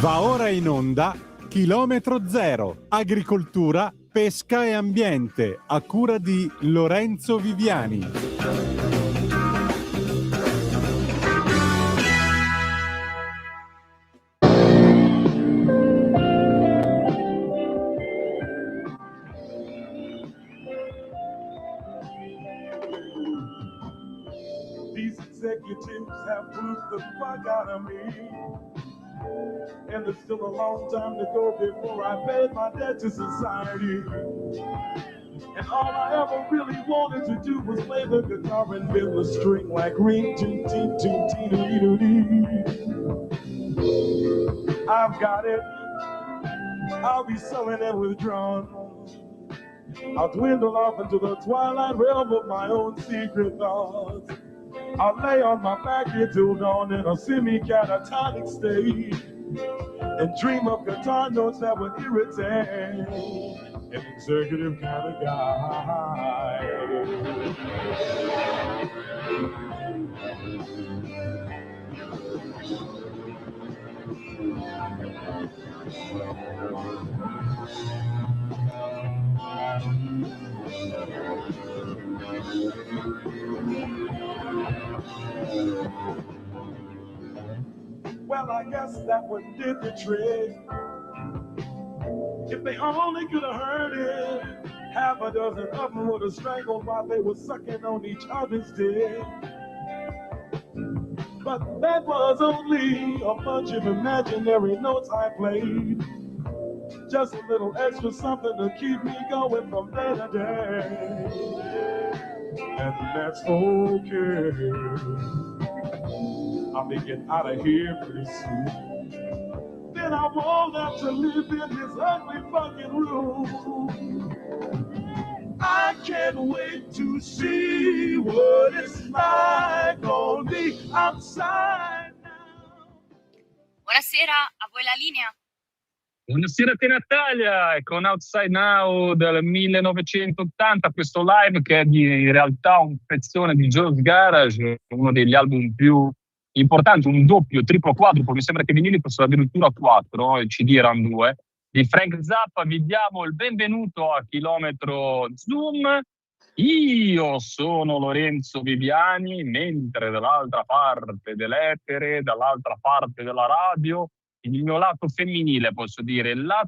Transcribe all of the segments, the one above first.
Va ora in onda Chilometro Zero, agricoltura, pesca e ambiente, a cura di Lorenzo Viviani. These executives have proved the fuck out of me. And there's still a long time to go before I pay my debt to society. And all I ever really wanted to do was play the guitar and bend the string like ring, toot, toot, toot, toot, toot. I've got it. I'll be selling and withdrawn. I'll dwindle off into the twilight realm of my own secret thoughts. I'll lay on my back here till dawn in a semi-catatonic state and dream of guitar notes that would irritate an executive kind of guy. Well, I guess that one did the trick. If they only could have heard it, half a dozen of them would have strangled while they were sucking on each other's dick. But that was only a bunch of imaginary notes I played. Just a little extra something to keep me going from day to day. And that's okay. I'll be getting out of here pretty soon. Then I won't have to live in this ugly fucking room. I can't wait to see what it's like on the outside now. Buonasera, a voi la linea. Buonasera a te Natalia, con Outside Now del 1980, questo live che è in realtà un pezzone di Joe's Garage, uno degli album più importanti, un doppio, triplo, quadruplo, mi sembra che vinili fossero addirittura 4, i CD erano 2, di Frank Zappa. Vi diamo il benvenuto a Chilometro Zoom. Io sono Lorenzo Viviani, mentre dall'altra parte dell'etere, dall'altra parte della radio, il mio lato femminile, posso dire, la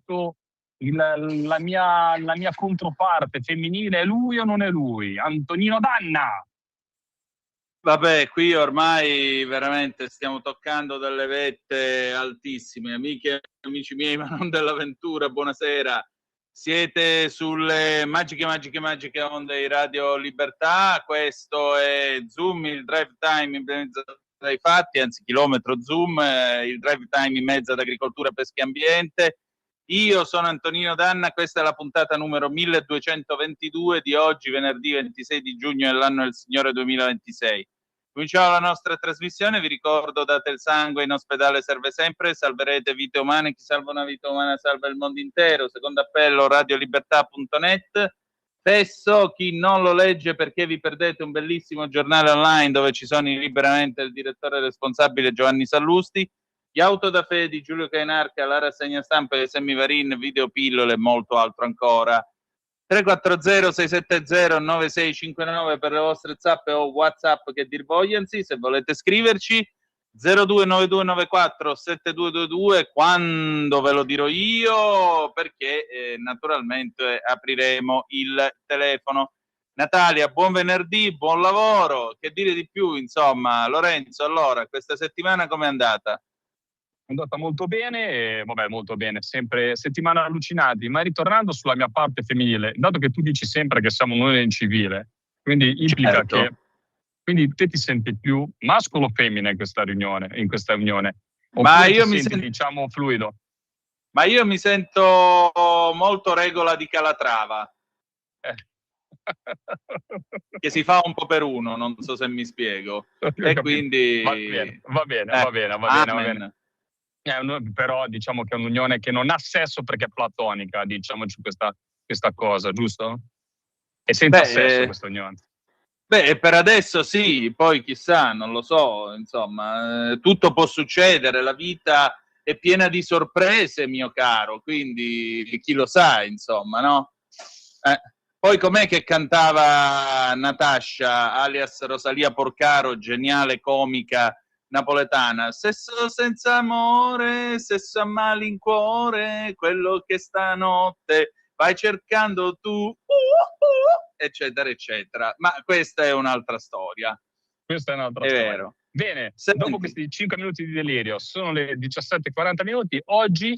mia controparte femminile, è lui o non è lui? Antonino Danna! Vabbè, qui ormai veramente stiamo toccando delle vette altissime. Amiche e amici miei, ma non dell'avventura, buonasera. Siete sulle magiche onde di Radio Libertà. Questo è Zoom, il drive time in mezzo ai fatti, anzi Chilometro Zoom, il drive time in mezzo ad agricoltura, pesca e ambiente. Io sono Antonino Danna, questa è la puntata numero 1222 di oggi, venerdì 26 di giugno dell'anno del Signore 2026. Cominciamo la nostra trasmissione, vi ricordo, date il sangue, in ospedale serve sempre, salverete vite umane, chi salva una vita umana salva il mondo intero. Secondo appello, radiolibertà.net. Spesso chi non lo legge perché vi perdete un bellissimo giornale online dove ci sono liberamente il direttore responsabile Giovanni Sallusti, gli Autodafé di Giulio Cainarca, la rassegna stampa di Semivarin, videopillole e molto altro ancora. 340-670-9659 per le vostre zappe o WhatsApp che dir vogliansi. Se volete scriverci 0292947222 quando ve lo dirò io, perché naturalmente apriremo il telefono. Natalia, buon venerdì, buon lavoro, che dire di più, insomma. Lorenzo, allora, questa settimana com'è andata? È andata molto bene, molto bene, sempre settimane allucinanti, ma ritornando sulla mia parte femminile, dato che tu dici sempre che siamo noi in civile, quindi implica certo. che quindi te ti senti più mascolo o femmina in questa riunione, Ma io mi sento, diciamo, fluido? Ma io mi sento molto regola di Calatrava. Che si fa un po' per uno, non so se mi spiego. E quindi va bene. Però diciamo che è un'unione che non ha sesso perché è platonica, diciamoci questa cosa, giusto? E senza sesso questa unione. Beh, per adesso sì, poi chissà, non lo so, insomma, tutto può succedere, la vita è piena di sorprese, mio caro, quindi chi lo sa, insomma, no? Poi com'è che cantava Natascia, alias Rosalia Porcaro, geniale comica napoletana? Sesso senza amore, sesso a malincuore, quello che stanotte vai cercando tu, eccetera, eccetera. Ma questa è un'altra storia. Questa è un'altra È storia. vero. Bene, Senti. dopo questi 5 minuti di delirio, sono le 17:40 minuti. Oggi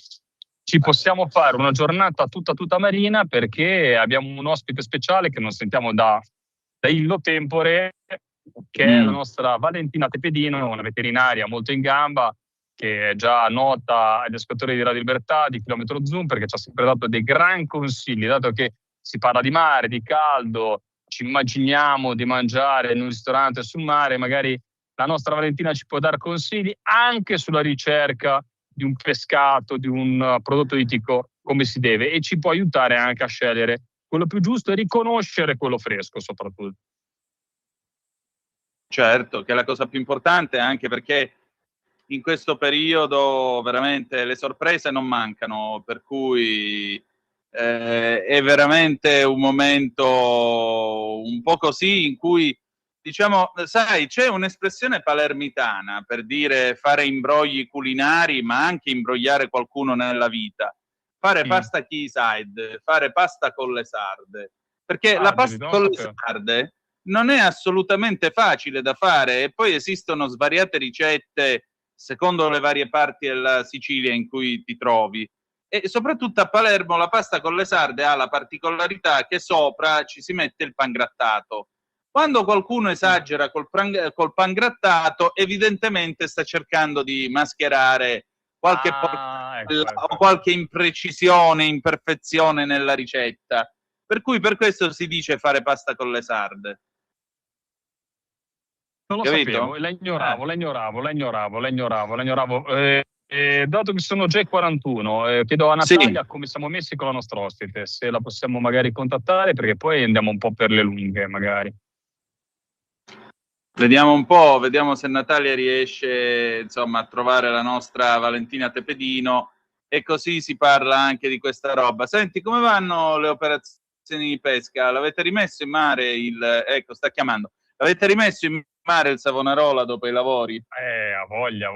ci possiamo fare una giornata tutta marina perché abbiamo un ospite speciale che non sentiamo da illo tempore, che è la nostra Valentina Tepedino, una veterinaria molto in gamba, che è già nota agli ascoltatori di Radio Libertà, di Chilometro Zoom, perché ci ha sempre dato dei gran consigli, dato che si parla di mare, di caldo, ci immaginiamo di mangiare in un ristorante sul mare, magari la nostra Valentina ci può dare consigli anche sulla ricerca di un pescato, di un prodotto ittico come si deve, e ci può aiutare anche a scegliere quello più giusto e riconoscere quello fresco soprattutto. Certo, che è la cosa più importante, anche perché in questo periodo veramente le sorprese non mancano, per cui è veramente un momento un po' così in cui, diciamo, sai, c'è un'espressione palermitana per dire fare imbrogli culinari, ma anche imbrogliare qualcuno nella vita. Fare pasta quayside, fare pasta con le sarde. Perché la pasta con le sarde non è assolutamente facile da fare, e poi esistono svariate ricette secondo le varie parti della Sicilia in cui ti trovi. E soprattutto a Palermo la pasta con le sarde ha la particolarità che sopra ci si mette il pangrattato. Quando qualcuno esagera col pangrattato, evidentemente sta cercando di mascherare qualche o qualche imprecisione, imperfezione nella ricetta. Per cui per questo si dice fare pasta con le sarde. Non lo Capito? sapevo, la ignoravo. Dato che sono già 41, chiedo a Natalia come siamo messi con la nostra ospite, se la possiamo magari contattare, perché poi andiamo un po' per le lunghe magari. Vediamo un po', vediamo se Natalia riesce, insomma, a trovare la nostra Valentina Tepedino, e così si parla anche di questa roba. Senti, come vanno le operazioni di pesca? L'avete rimesso in mare ecco, sta chiamando. L'avete rimesso in mare il Savonarola dopo i lavori? Ha voglia.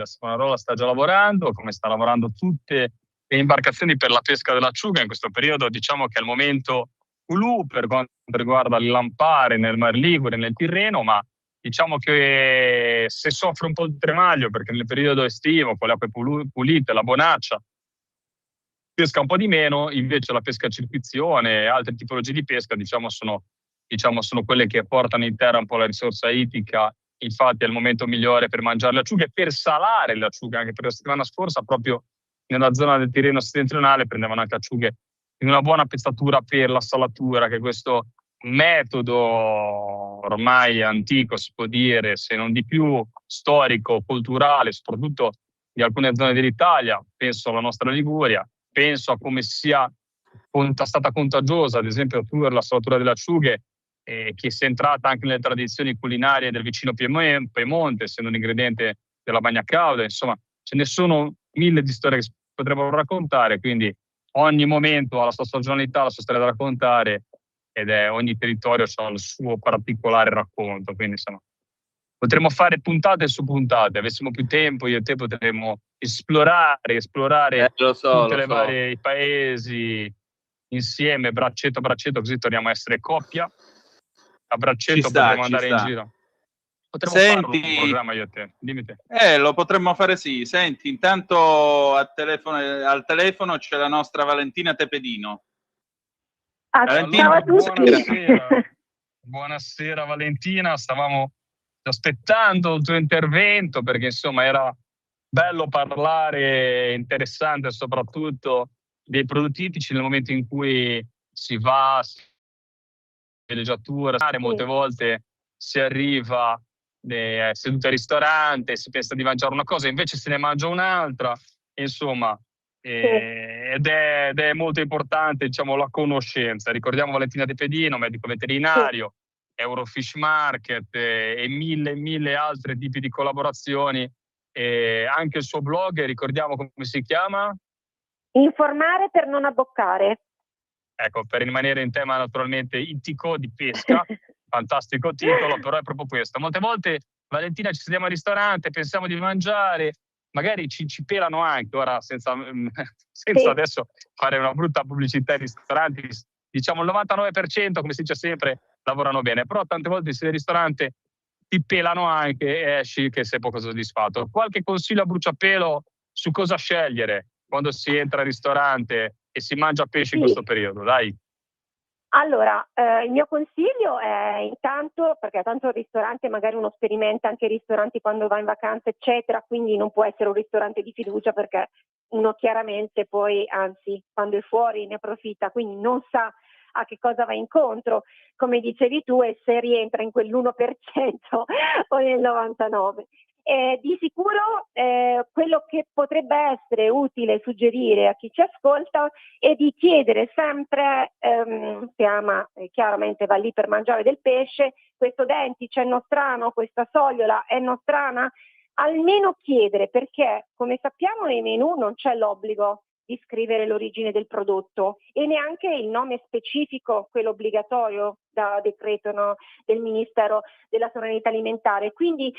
Savonarola sta già lavorando, come sta lavorando tutte le imbarcazioni per la pesca dell'acciuga. In questo periodo diciamo che è il momento clou per quanto riguarda il lampare nel Mar Ligure, nel Tirreno, ma diciamo che se soffre un po' il tremaglio, perché nel periodo estivo con le acque pulite, la bonaccia, pesca un po' di meno, invece la pesca a circuizione e altre tipologie di pesca sono quelle che portano in terra un po' la risorsa ittica. Infatti è il momento migliore per mangiare le acciughe, per salare le acciughe. Anche per la settimana scorsa, proprio nella zona del Tirreno settentrionale, prendevano anche acciughe in una buona pezzatura per la salatura, che questo metodo ormai antico, si può dire, se non di più storico, culturale, soprattutto di alcune zone dell'Italia. Penso alla nostra Liguria, penso a come sia stata contagiosa, ad esempio, la salatura delle acciughe, che sia entrata anche nelle tradizioni culinarie del vicino Piemonte, essendo un ingrediente della bagna cauda. Insomma, ce ne sono mille di storie che si potrebbero raccontare, quindi ogni momento ha la sua stagionalità, la sua storia da raccontare, ed ogni territorio ha il suo particolare racconto. Quindi insomma, potremmo fare puntate su puntate. Avessimo più tempo, io e te potremmo esplorare tutti i vari paesi insieme, braccetto a braccetto, così torniamo a essere coppia. A braccetto potremmo andare in giro. Potremmo farlo un programma io e te. Dimmi te. Lo potremmo fare, sì. Senti, intanto al telefono c'è la nostra Valentina Tepedino. Ciao a tutti. Buonasera Valentina, stavamo aspettando il tuo intervento, perché insomma era bello parlare, interessante soprattutto dei prodotti ittici nel momento in cui si va a villeggiatura. Molte volte si arriva seduti al ristorante, si pensa di mangiare una cosa, invece se ne mangia un'altra, insomma, ed è molto importante, diciamo, la conoscenza. Ricordiamo Valentina Tepedino, medico veterinario, Eurofish Market e mille altri tipi di collaborazioni. E anche il suo blog, ricordiamo come si chiama? Informare per non abboccare. Ecco, per rimanere in tema naturalmente ittico di pesca, fantastico titolo, però è proprio questo. Molte volte, Valentina, ci sediamo al ristorante, pensiamo di mangiare, magari ci pelano anche, ora senza Sì. adesso fare una brutta pubblicità ai ristoranti, diciamo il 99%, come si dice sempre, lavorano bene, però tante volte sei al ristorante, ti pelano anche e esci che sei poco soddisfatto. Qualche consiglio a bruciapelo su cosa scegliere quando si entra al ristorante e si mangia pesce in questo periodo, dai. Allora, il mio consiglio è intanto, perché tanto il ristorante magari uno sperimenta anche i ristoranti quando va in vacanza, eccetera, quindi non può essere un ristorante di fiducia perché uno chiaramente poi, anzi, quando è fuori ne approfitta, quindi non sa a che cosa va incontro, come dicevi tu, e se rientra in quell'1% o nel 99%. Di sicuro quello che potrebbe essere utile suggerire a chi ci ascolta è di chiedere sempre, se ama chiaramente va lì per mangiare del pesce, questo dentice è nostrano, questa sogliola è nostrana, almeno chiedere, perché come sappiamo nei menù non c'è l'obbligo di scrivere l'origine del prodotto e neanche il nome specifico, quello obbligatorio da decreto, no, del Ministero della Sovranità Alimentare. Quindi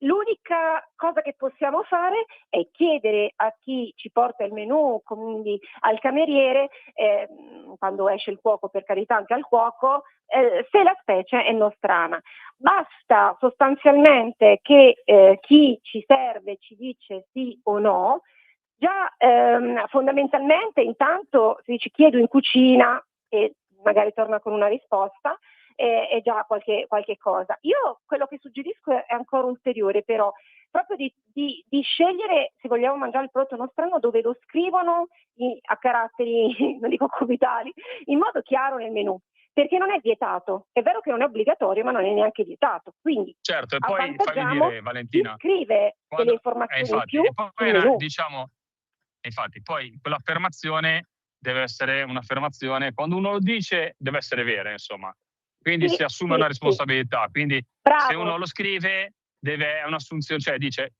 l'unica cosa che possiamo fare è chiedere a chi ci porta il menù, quindi al cameriere, quando esce il cuoco, per carità anche al cuoco, se la specie è nostrana. Basta sostanzialmente che chi ci serve ci dice sì o no. Già fondamentalmente intanto si dice chiedo in cucina e magari torna con una risposta, è già qualche cosa. Io quello che suggerisco è ancora ulteriore, però proprio di scegliere, se vogliamo mangiare il prodotto nostrano, dove lo scrivono a caratteri, non dico cubitali, in modo chiaro nel menù, perché non è vietato. È vero che non è obbligatorio, ma non è neanche vietato. Quindi certo, e poi fammi dire, Valentina, scrive delle informazioni in più nel menù. Diciamo, infatti, poi quell'affermazione deve essere un'affermazione, quando uno lo dice deve essere vera, insomma. Quindi si assume una responsabilità. Quindi se uno lo scrive è un'assunzione, cioè dice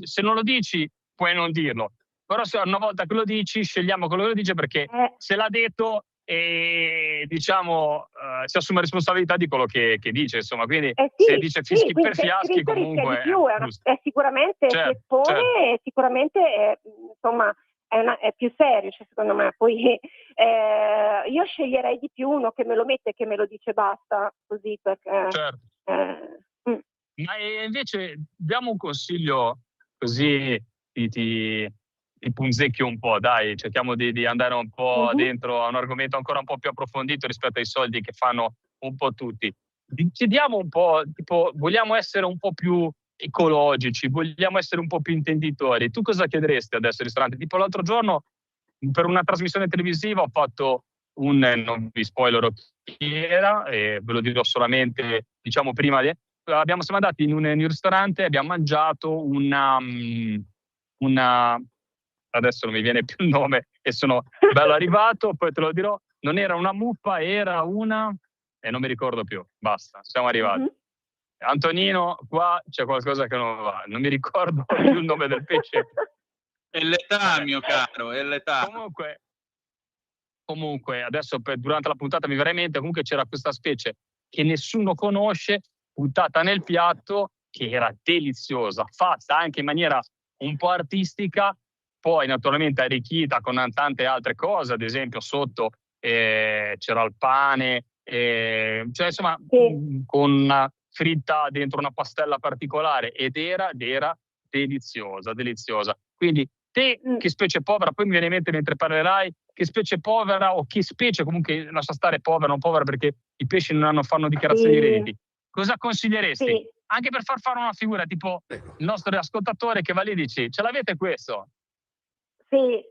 se non lo dici puoi non dirlo. Però se una volta che lo dici, scegliamo quello che lo dice perché se l'ha detto diciamo si assume responsabilità di quello che dice, insomma. Quindi se dice fischi per fiaschi comunque è sicuramente che pone, sicuramente insomma è più serio, cioè, secondo me. Poi io sceglierei di più uno che me lo mette e che me lo dice basta, così, perché ma invece diamo un consiglio, così ti punzecchio un po', dai, cerchiamo di andare un po' dentro a un argomento ancora un po' più approfondito rispetto ai soldi che fanno un po' tutti. Chiediamo un po', tipo, vogliamo essere un po' più ecologici, vogliamo essere un po' più intenditori. Tu cosa chiederesti adesso al ristorante? Tipo l'altro giorno per una trasmissione televisiva ho fatto non vi spoilerò chi era, ve lo dirò solamente, diciamo, prima siamo andati in un ristorante e abbiamo mangiato una adesso non mi viene più il nome e sono bello arrivato, poi te lo dirò, non era una muffa, era una non mi ricordo più, basta, siamo arrivati. Antonino, qua c'è qualcosa che non va, non mi ricordo più il nome del pesce. È l'età, mio caro, è l'età. Comunque adesso durante la puntata mi verrà in mente, comunque c'era questa specie che nessuno conosce, buttata nel piatto, che era deliziosa, fatta anche in maniera un po' artistica, poi naturalmente arricchita con tante altre cose, ad esempio sotto c'era il pane, cioè insomma con una fritta dentro una pastella particolare ed era deliziosa. Quindi te che specie povera, poi mi viene in mente mentre parlerai, che specie povera o che specie comunque lascia stare povera o non povera perché i pesci non fanno dichiarazioni di redditi, cosa consiglieresti? Anche per far fare una figura tipo il nostro ascoltatore che va lì e dice ce l'avete questo? Sì.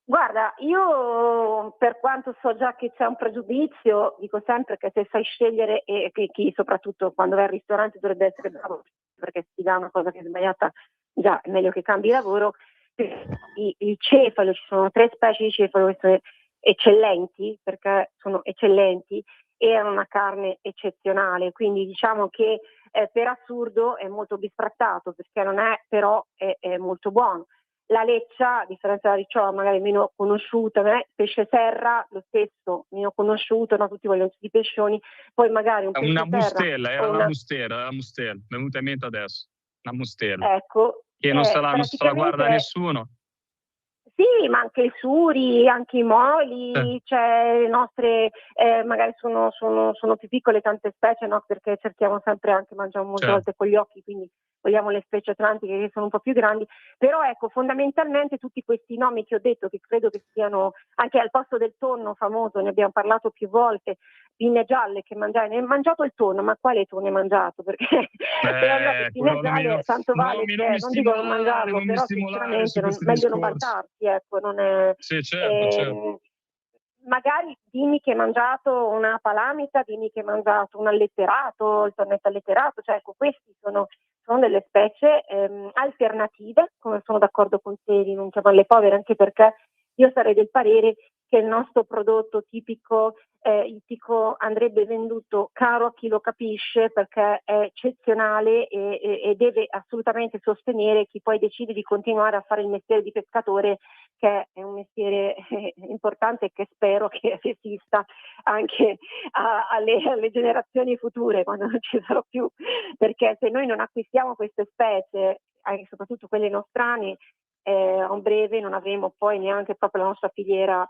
Guarda, io per quanto so già che c'è un pregiudizio, dico sempre che se sai scegliere e che chi soprattutto quando vai al ristorante dovrebbe essere bravo, perché se ti dà una cosa che è sbagliata già è meglio che cambi lavoro. Il cefalo, ci sono 3 specie di cefalo che sono eccellenti, perché sono eccellenti, era una carne eccezionale, quindi diciamo che per assurdo è molto bisfrattato, perché non è, però è molto buono. La leccia, a differenza della ricciola, magari meno conosciuta, pesce serra lo stesso, meno conosciuto, no? Tutti vogliono tutti i pescioni, poi magari un pesce Una serra mustela, era o una mustela, mi è venuta in mente adesso, una mustela, ecco, che non se la guarda praticamente nessuno. sì, ma anche i suri, anche i moli, cioè le nostre magari sono più piccole tante specie, no? Perché cerchiamo sempre, anche mangiamo molte volte con gli occhi, quindi vogliamo le specie atlantiche che sono un po' più grandi, però ecco, fondamentalmente tutti questi nomi che ho detto, che credo che siano anche al posto del tonno famoso, ne abbiamo parlato più volte, pinne gialle che mangiare, ne hai mangiato il tonno, ma quale tonno hai mangiato? Perché le pinne gialle tanto vale che non dico non mangiarlo, però sinceramente meglio non vantarsi, ecco, non è, sì, certo. magari dimmi che hai mangiato una palamita, dimmi che hai mangiato un alletterato, il tonnetto alletterato, cioè ecco, questi sono delle specie alternative, come sono d'accordo con te di non chiamarle povere, anche perché io sarei del parere che il nostro prodotto tipico ittico andrebbe venduto caro a chi lo capisce, perché è eccezionale e deve assolutamente sostenere chi poi decide di continuare a fare il mestiere di pescatore, che è un mestiere importante e che spero che esista anche alle generazioni future, quando non ci sarò più, perché se noi non acquistiamo queste specie, anche soprattutto quelle nostrane, a breve non avremo poi neanche proprio la nostra filiera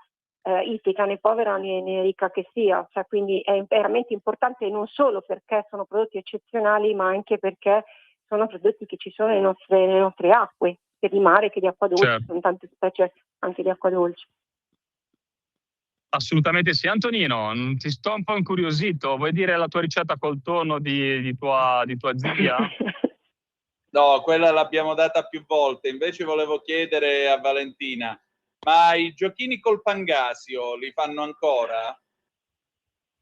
ittica, né povera né ricca che sia, cioè, quindi è veramente importante non solo perché sono prodotti eccezionali, ma anche perché sono prodotti che ci sono nelle nostre acque, sia di mare che di acqua dolce, certo. sono tante specie anche di acqua dolce. Assolutamente sì. Antonino, ti sto un po' incuriosito, vuoi dire la tua ricetta col tonno di tua zia? No, quella l'abbiamo data più volte, invece volevo chiedere a Valentina, ma i giochini col Pangasio li fanno ancora?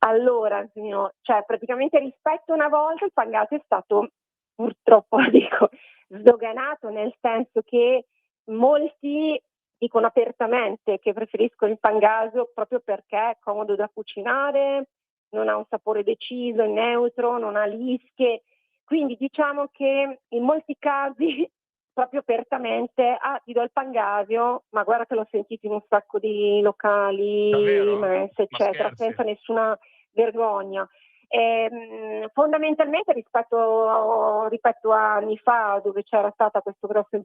Allora, cioè praticamente rispetto a una volta il Pangasio è stato purtroppo, dico, sdoganato, nel senso che molti dicono apertamente che preferiscono il Pangasio proprio perché è comodo da cucinare, non ha un sapore deciso, è neutro, non ha lische, quindi diciamo che in molti casi proprio apertamente, ti do il Pangasio, ma guarda che l'ho sentito in un sacco di locali, Davvero? mense, eccetera, Scherzi? senza nessuna vergogna. Fondamentalmente rispetto a anni fa, dove c'era stato questo grosso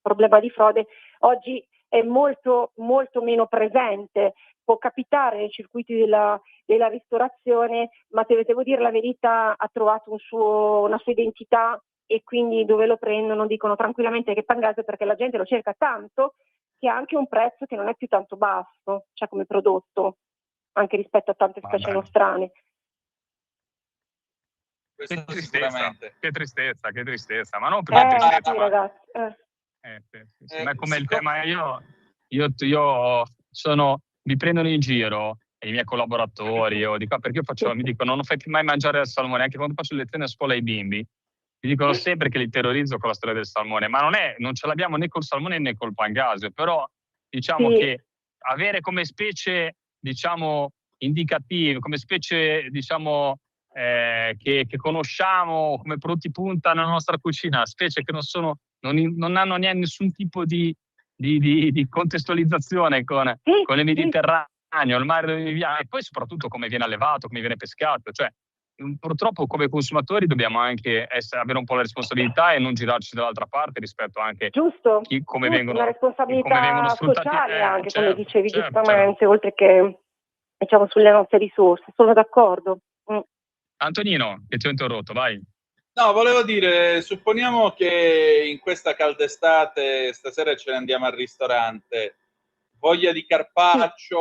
problema di frode, oggi è molto molto meno presente. Può capitare nei circuiti della ristorazione, ma te devo dire la verità, ha trovato una sua identità, e quindi dove lo prendono dicono tranquillamente che è Pangasio, perché la gente lo cerca tanto che ha anche un prezzo che non è più tanto basso, cioè come prodotto, anche rispetto a tante specie nostrane. Che Sicuramente. tristezza, ma non per la tristezza, Sì, ma... ragazzi. Sì, ma come il tema, io mi prendono in giro i miei collaboratori, perché mi dicono non fai più mai mangiare il salmone, anche quando faccio lezioni a scuola ai bimbi, mi dicono sempre che li terrorizzo con la storia del salmone, ma non ce l'abbiamo né col salmone né col Pangasio, però diciamo che avere come specie, diciamo, indicative, come specie, diciamo, che conosciamo come prodotti punta nella nostra cucina, specie che non hanno neanche nessun tipo di contestualizzazione con il Mediterraneo, il mare dove viviamo, e poi soprattutto come viene allevato, come viene pescato. Cioè, purtroppo come consumatori dobbiamo anche avere un po' la responsabilità e non girarci dall'altra parte rispetto anche Giusto, come vengono una responsabilità sfruttati. sociale anche, Certo, come dicevi certo. giustamente, oltre che diciamo sulle nostre risorse. Sono d'accordo. Antonino, che ti ho interrotto, vai. No, volevo dire, supponiamo che in questa calda estate, stasera ce ne andiamo al ristorante, voglia di carpaccio,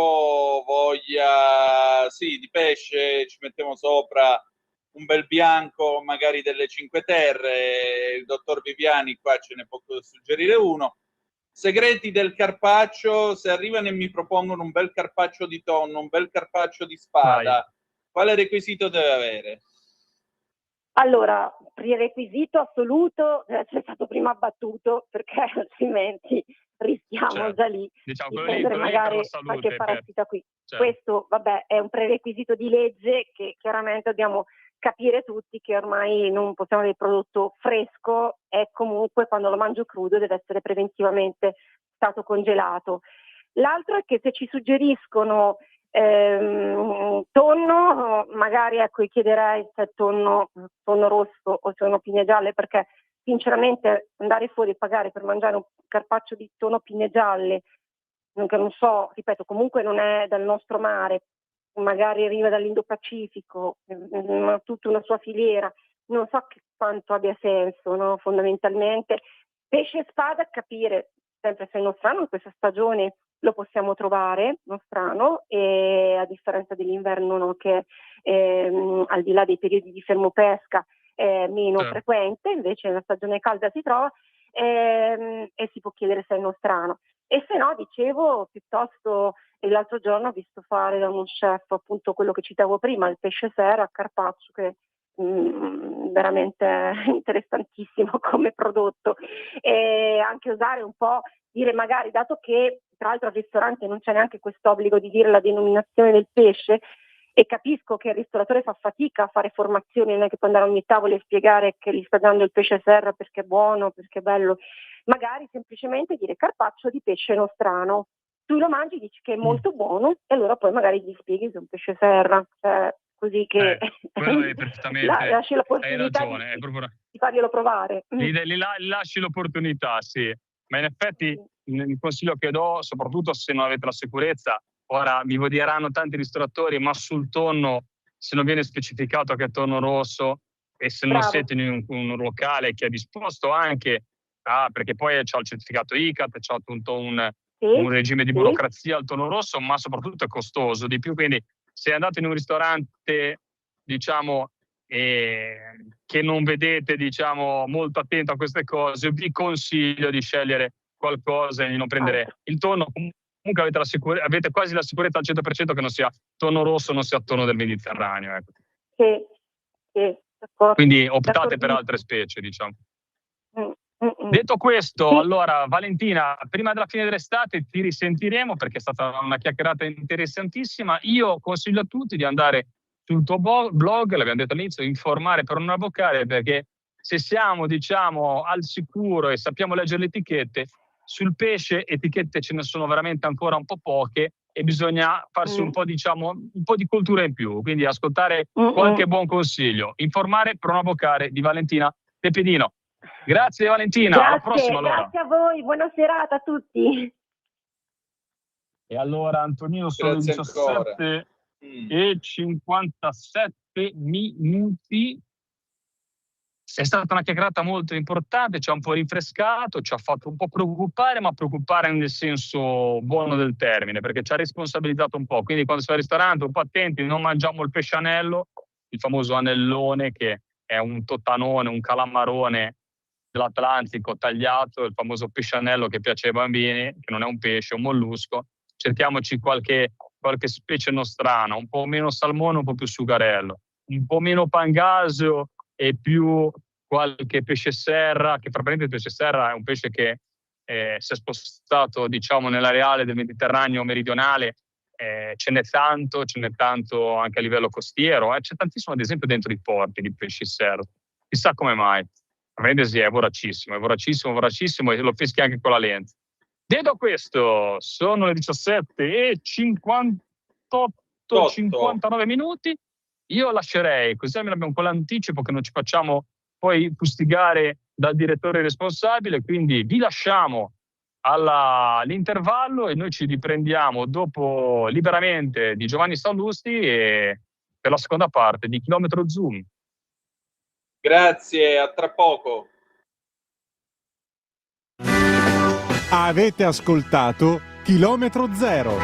voglia, sì, di pesce, ci mettiamo sopra un bel bianco, magari delle Cinque Terre, il dottor Viviani qua ce ne può suggerire uno. Segreti del carpaccio, se arrivano e mi propongono un bel carpaccio di tonno, un bel carpaccio di spada, quale requisito deve avere? Allora, prerequisito assoluto, essere stato prima abbattuto, perché altrimenti siamo certo. già lì Diciamo di quello lì prendere per la magari salute, qualche parassita qui. certo. Questo, vabbè, è un prerequisito di legge che chiaramente dobbiamo capire tutti che ormai non possiamo avere il prodotto fresco e comunque quando lo mangio crudo deve essere preventivamente stato congelato. L'altro è che se ci suggeriscono tonno, magari ecco, io chiederei se è tonno rosso o tonno pinne gialle, perché sinceramente andare fuori e pagare per mangiare un carpaccio di tonno pinne gialle, che non so, ripeto, comunque non è dal nostro mare, magari arriva dall'Indo-Pacifico, ha tutta una sua filiera, non so quanto abbia senso, no? Fondamentalmente. Pesce spada, capire sempre se è nostrano in questa stagione lo possiamo trovare nostrano, e a differenza dell'inverno, no, che al di là dei periodi di fermopesca è meno Certo. frequente, invece nella stagione calda si trova e si può chiedere se è nostrano. E se no, dicevo, piuttosto l'altro giorno ho visto fare da uno chef appunto quello che citavo prima, il pesce sera a carpaccio, che veramente interessantissimo come prodotto, e anche usare un po', dire magari, dato che tra l'altro al ristorante non c'è neanche quest'obbligo di dire la denominazione del pesce, e capisco che il ristoratore fa fatica a fare formazioni, non è che può andare a ogni tavola e spiegare che gli sta dando il pesce serra perché è buono, perché è bello, magari semplicemente dire carpaccio di pesce nostrano, tu lo mangi, dici che è molto buono e allora poi magari gli spieghi che è un pesce serra, cioè, così che quello è perfettamente, lasci hai l'opportunità ragione, è proprio di farglielo provare. Gli lasci l'opportunità, sì. Ma in effetti il consiglio che do, soprattutto se non avete la sicurezza, ora mi odieranno tanti ristoratori, ma sul tonno, se non viene specificato che è tonno rosso, e se non Bravo. siete in un locale che è disposto anche perché poi c'ha il certificato ICAT, c'ha tutto un regime di burocrazia al tonno rosso, ma soprattutto è costoso di più. Quindi se andate in un ristorante, diciamo, che non vedete, diciamo, molto attento a queste cose, vi consiglio di scegliere qualcosa e di non prendere il tonno. Comunque avete quasi la sicurezza al 100% che non sia tonno rosso, non sia tonno del Mediterraneo. Ecco. Sì, d'accordo. Quindi optate per altre specie, diciamo. Detto questo, allora Valentina, prima della fine dell'estate ti risentiremo perché è stata una chiacchierata interessantissima. Io consiglio a tutti di andare sul tuo blog, l'abbiamo detto all'inizio, informare per non avvocare, perché se siamo, diciamo, al sicuro e sappiamo leggere le etichette, sul pesce etichette ce ne sono veramente ancora un po' poche e bisogna farsi un po', diciamo, un po' di cultura in più, quindi ascoltare qualche buon consiglio. Informare per non avvocare di Valentina Pepedino. Grazie Valentina, alla prossima allora. Grazie a voi, buona serata a tutti. E allora Antonino, sono le 17:57 minuti. È stata una chiacchierata molto importante, ci ha un po' rinfrescato, ci ha fatto un po' preoccupare, ma preoccupare nel senso buono del termine, perché ci ha responsabilizzato un po'. Quindi quando si va al ristorante, un po' attenti, non mangiamo il pesce anello, il famoso anellone, che è un tottanone, un calamarone dell'Atlantico tagliato, il famoso pesce anello che piace ai bambini, che non è un pesce, è un mollusco. Cerchiamoci qualche specie nostrana, un po' meno salmone, un po' più sugarello, un po' meno pangasio e più qualche pesce serra, che fra parentesi il pesce serra è un pesce che si è spostato, diciamo, nell'areale del Mediterraneo meridionale. Ce n'è tanto anche a livello costiero, c'è tantissimo ad esempio dentro i porti di pesci serra, chissà come mai. Parentesi è voracissimo e lo fischi anche con la lente. Detto questo, sono le 17:59 minuti. Io lascerei, così almeno abbiamo quell'anticipo che non ci facciamo poi fustigare dal direttore responsabile, quindi vi lasciamo all'intervallo e noi ci riprendiamo dopo liberamente di Giovanni Sallusti e per la seconda parte di Chilometro Zoom. Grazie, a tra poco. Avete ascoltato Chilometro Zero.